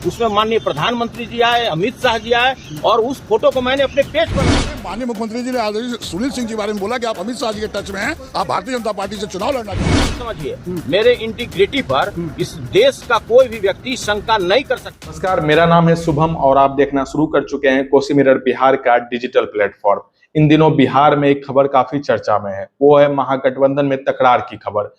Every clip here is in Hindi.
उसमें माननीय प्रधानमंत्री जी आए, अमित शाह जी आए और उस फोटो को मैंने अपने पेज पर। माननीय मुख्यमंत्री जी ने आज सुनील सिंह के बारे में बोला कि आप अमित शाह जी के टच में हैं, आप भारतीय जनता पार्टी से चुनाव लड़ना चाहते हैं। समझिए, मेरे इंटीग्रिटी पर इस देश का कोई भी व्यक्ति शंका नहीं कर सकता। नमस्कार, मेरा नाम है शुभम और आप देखना शुरू कर चुके हैं कोसी मिरर बिहार का डिजिटल प्लेटफॉर्म। इन दिनों बिहार में एक खबर काफी चर्चा में है, वो है महागठबंधन में तकरार की खबर।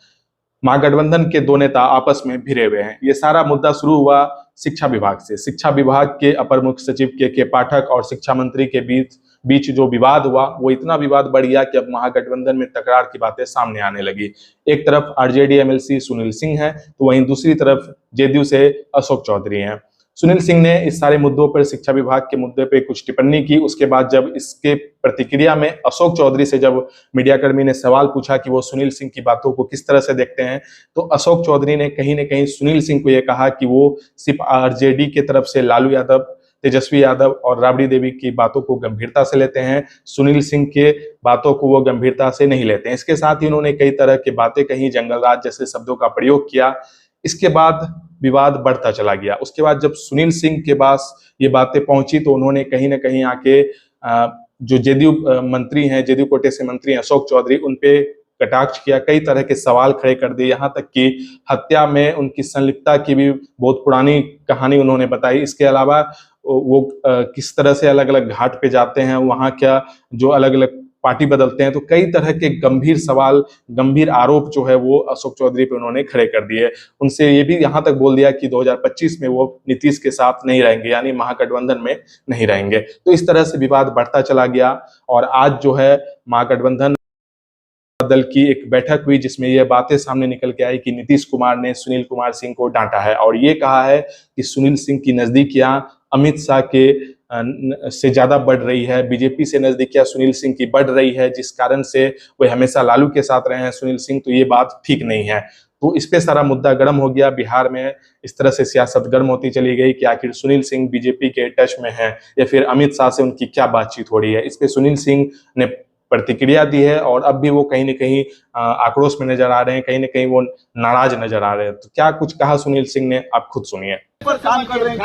महागठबंधन के दो नेता आपस में भिड़े हुए हैं। ये सारा मुद्दा शुरू हुआ शिक्षा विभाग से। शिक्षा विभाग के अपर मुख्य सचिव के पाठक और शिक्षा मंत्री के बीच जो विवाद हुआ, वो इतना विवाद बढ़ गया कि अब महागठबंधन में तकरार की बातें सामने आने लगी। एक तरफ आरजेडी एमएलसी सुनील सिंह है, तो वहीं दूसरी तरफ जेडीयू से अशोक चौधरी हैं। सुनील सिंह ने इस सारे मुद्दों पर, शिक्षा विभाग के मुद्दे पे कुछ टिप्पणी की। उसके बाद जब इसके प्रतिक्रिया में अशोक चौधरी से जब मीडियाकर्मी ने सवाल पूछा कि वो सुनील सिंह की बातों को किस तरह से देखते हैं, तो अशोक चौधरी ने कहीं न कहीं सुनील सिंह को यह कहा कि वो सिर्फ आरजेडी के तरफ से लालू यादव, तेजस्वी यादव और राबड़ी देवी की बातों को गंभीरता से लेते हैं, सुनील सिंह के बातों को वो गंभीरता से नहीं लेते हैं। इसके साथ ही उन्होंने कई तरह की बातें कही, जंगलराज जैसे शब्दों का प्रयोग किया। इसके बाद विवाद बढ़ता चला गया। उसके बाद जब सुनील सिंह के पास ये बातें पहुंची, तो उन्होंने कहीं ना कहीं आके जो जेडीयू मंत्री हैं, जेडीयू कोटे से मंत्री हैं अशोक चौधरी, उनपे कटाक्ष किया, कई तरह के सवाल खड़े कर दिए। यहाँ तक कि हत्या में उनकी संलिप्तता की भी बहुत पुरानी कहानी उन्होंने बताई। इसके अलावा वो किस तरह से अलग अलग घाट पे जाते हैं, वहाँ क्या जो अलग अलग पार्टी बदलते हैं, तो कई तरह के गंभीर सवाल, गंभीर आरोप जो है वो अशोक चौधरी पे उन्होंने खड़े कर दिए। उनसे ये भी यहाँ तक बोल दिया कि 2025 में वो नीतीश के साथ नहीं रहेंगे, यानी महागठबंधन में नहीं रहेंगे। तो इस तरह से विवाद बढ़ता चला गया और आज जो है महागठबंधन दल की एक बैठक हुई, जिसमें ये बातें सामने निकल के आई कि नीतीश कुमार ने सुनील कुमार सिंह को डांटा है और ये कहा है कि सुनील सिंह की नजदीकियां अमित शाह के से ज्यादा बढ़ रही है, बीजेपी से नजदीकियां सुनील सिंह की बढ़ रही है, जिस कारण से वे हमेशा लालू के साथ रहे हैं सुनील सिंह। तो ये बात ठीक नहीं है। तो इस पे सारा मुद्दा गर्म हो गया। बिहार में इस तरह से सियासत गर्म होती चली गई कि आखिर सुनील सिंह बीजेपी के टच में है या फिर अमित शाह से उनकी क्या बातचीत हो रही है। इस पे सुनील सिंह ने प्रतिक्रिया दी है और अब भी वो कहीं न कहीं आक्रोश में नजर आ रहे हैं, कहीं न कहीं वो नाराज नजर आ रहे हैं। तो क्या कुछ कहा सुनील सिंह ने, आप खुद सुनिए। पर काम कर रहे हैं,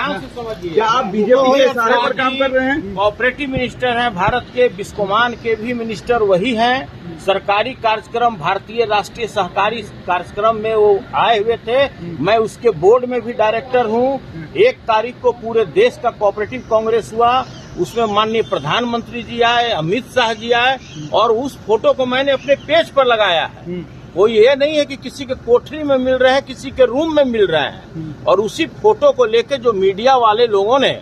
क्या आप बीजेपी के इशारे पर काम कर रहे हैं? कोऑपरेटिव मिनिस्टर हैं भारत के, बिस्कोमान के भी मिनिस्टर वही हैं। सरकारी कार्यक्रम, भारतीय राष्ट्रीय सहकारी कार्यक्रम में वो आए हुए थे। मैं उसके बोर्ड में भी डायरेक्टर हूँ। 1 तारीख को पूरे देश का कोऑपरेटिव कांग्रेस हुआ, उसमें माननीय प्रधानमंत्री जी आए, अमित शाह जी आए और उस फोटो को मैंने अपने पेज पर लगाया है। कोई ये नहीं है कि किसी के कोठरी में मिल रहे हैं, किसी के रूम में मिल रहे हैं। और उसी फोटो को लेकर जो मीडिया वाले लोगों ने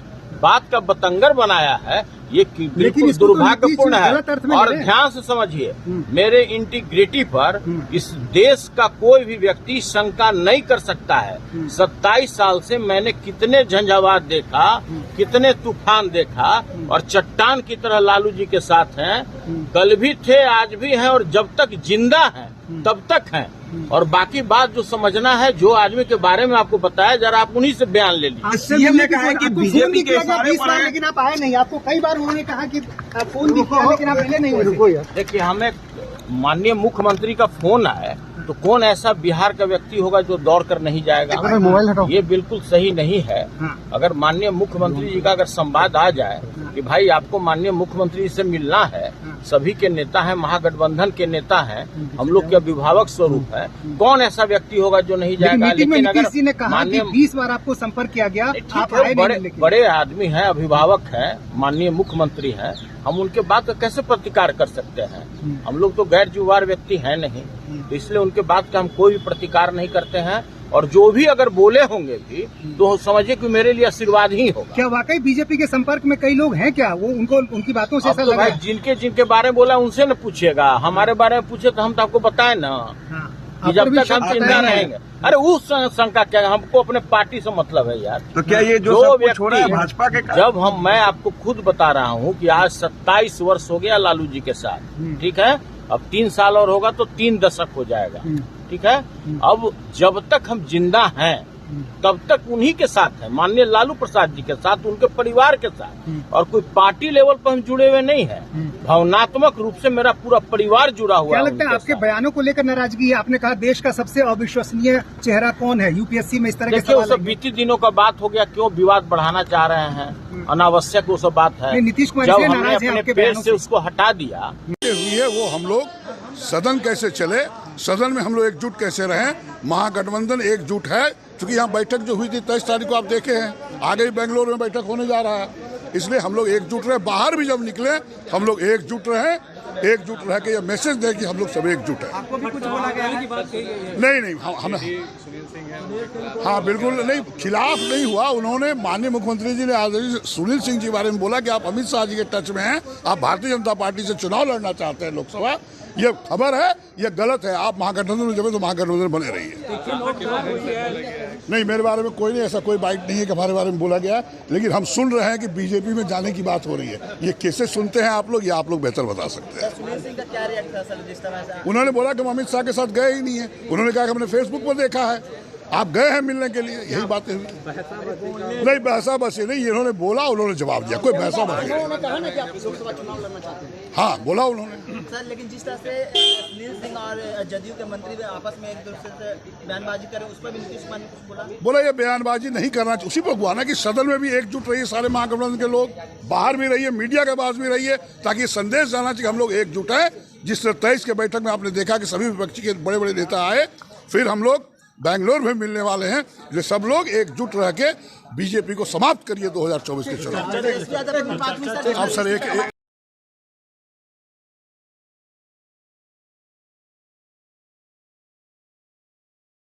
बात का बतंगर बनाया है, ये बिल्कुल दुर्भाग्यपूर्ण है। और ध्यान से समझिए, मेरे इंटीग्रिटी पर इस देश का कोई भी व्यक्ति शंका नहीं कर सकता है। 27 साल से मैंने कितने झंझावात देखा, कितने तूफान देखा और चट्टान की तरह लालू जी के साथ हैं। कल भी थे, आज भी हैं और जब तक जिंदा हैं तब तक हैं। और बाकी बात जो समझना है, जो आदमी के बारे में आपको बताया, जरा आप उन्हीं से बयान ले लीजिए। सीएम ने कहा है कि बीजेपी के इशारे पर है, लेकिन आप आए नहीं। आपको कई बार उन्होंने कहा कि फोन भी किया, लेकिन आप पहले नहीं हुए। देखिए, हमें माननीय मुख्यमंत्री का फोन आए तो कौन ऐसा बिहार का व्यक्ति होगा जो दौड़ कर नहीं जाएगा? मोबाइल हटाओ। ये बिल्कुल सही नहीं है। अगर माननीय मुख्यमंत्री जी का अगर संवाद आ जाए कि भाई आपको माननीय मुख्यमंत्री से मिलना है, सभी के नेता हैं, महागठबंधन के नेता हैं, हम लोग के अभिभावक स्वरूप है, कौन ऐसा व्यक्ति होगा जो नहीं जाएगा? लेकिन अगर नीतीश जी ने कहा कि 20 बार आपको संपर्क किया गया, आप आए नहीं। बड़े आदमी हैं, अभिभावक हैं, माननीय मुख्यमंत्री हैं, हम उनके बात का कैसे प्रतिकार कर सकते हैं? हम लोग तो गैर जुवार व्यक्ति हैं नहीं, तो इसलिए उनके बात का हम कोई भी प्रतिकार नहीं करते हैं। और जो भी अगर बोले होंगे भी तो समझिए कि मेरे लिए आशीर्वाद ही होगा। क्या वाकई बीजेपी के संपर्क में कई लोग हैं क्या? वो उनको उनकी बातों से ऐसा लगा? जिनके जिनके बारे में बोला उनसे न पूछिएगा, हमारे बारे में पूछे तो हम तो आपको बताए ना कि जब तक हम जिंदा रहेंगे। अरे उस शंका क्या, हमको अपने पार्टी से मतलब है यार। तो क्या ये जो सब कुछ हो रहा है भाजपा के? जब मैं आपको खुद बता रहा हूँ कि आज 27 वर्ष हो गया लालू जी के साथ, ठीक है? अब 3 साल और होगा तो 3 दशक हो जाएगा, ठीक है? अब जब तक हम जिंदा हैं तब तक उन्हीं के साथ है, माननीय लालू प्रसाद जी के साथ, उनके परिवार के साथ, और कोई पार्टी लेवल पर हम जुड़े हुए नहीं है। भावनात्मक रूप से मेरा पूरा परिवार जुड़ा हुआ है। क्या लगता है आपके बयानों को लेकर नाराजगी है? आपने कहा देश का सबसे अविश्वसनीय चेहरा कौन है यूपीएससी में, इस तरह के देखिए वो सवाल सब बीती दिनों का बात हो गया, क्यों विवाद बढ़ाना चाह रहे हैं, अनावश्यक वो सब बात है। नहीं, नीतीश कुमार जब इसलिए हमने नाराज हैं अपने आपके पेज बयानों से उसको हटा दिया, हुई है वो हम लोग सदन कैसे चले, सदन में हम लोग एकजुट कैसे रहें, महागठबंधन एकजुट है। क्योंकि यहाँ बैठक जो हुई थी 23 तारीख को आप देखे हैं, आगे भी बेंगलोर में बैठक होने जा रहा है, इसलिए हम लोग एकजुट रहे। बाहर भी जब निकले हम लोग एकजुट रहे, एकजुट रह के ये मैसेज दे कि हम लोग सब एकजुट है। आपको भी कुछ बोला गया है? नहीं हम हाँ बिल्कुल नहीं, खिलाफ नहीं हुआ। उन्होंने माननीय मुख्यमंत्री जी ने आज सुनील सिंह जी के बारे में बोला कि आप अमित शाह जी के टच में हैं, आप भारतीय जनता पार्टी से चुनाव लड़ना चाहते हैं लोकसभा। ये खबर है, ये गलत है। आप महागठबंधन में जब तो महागठबंधन बने रहिए। नहीं, मेरे बारे में कोई नहीं, ऐसा कोई बाइट नहीं है कि हमारे बारे में बोला गया, लेकिन हम सुन रहे हैं कि बीजेपी में जाने की बात हो रही है। ये कैसे सुनते हैं आप लोग, ये आप लोग बेहतर बता सकते हैं। सुनील सिंह का क्या रिएक्ट था सर जिस तरह से? उन्होंने बोला कि हम अमित शाह के साथ गए ही नहीं है। उन्होंने कहा कि हमने फेसबुक पर देखा है, आप गए हैं मिलने के लिए, यही बातें हुई। नहीं, बहसा बसी नहीं, इन्होंने बोला, उन्होंने जवाब दिया, कोई बहसा बसी नहीं। उन्होंने कहा ना कि आप लोकसभा चुनाव लड़ना चाहते हैं। हाँ बोला उन्होंने। सर लेकिन जिस तरह से सुनील सिंह और जदयू के मंत्री आपस में एक दूसरे से बयानबाजी करें, उस पर भी नीतीश कुमार ने कुछ बोला? ये बयानबाजी नहीं करना चाहिए। उसी पर हुआ ना कि सदन में भी एकजुट रहिए सारे महागठबंधन के लोग, बाहर भी रहिए, मीडिया के पास भी रहिए, ताकि संदेश जाना चाहिए हम लोग एकजुट हैं। जिस तरह 23 के बैठक में आपने देखा कि सभी विपक्षी के बड़े बड़े नेता आए, फिर हम लोग बेंगलोर में मिलने वाले हैं, जो सब लोग एकजुट रह के बीजेपी को समाप्त करिए 2024 के चुनाव। अब अब सर एक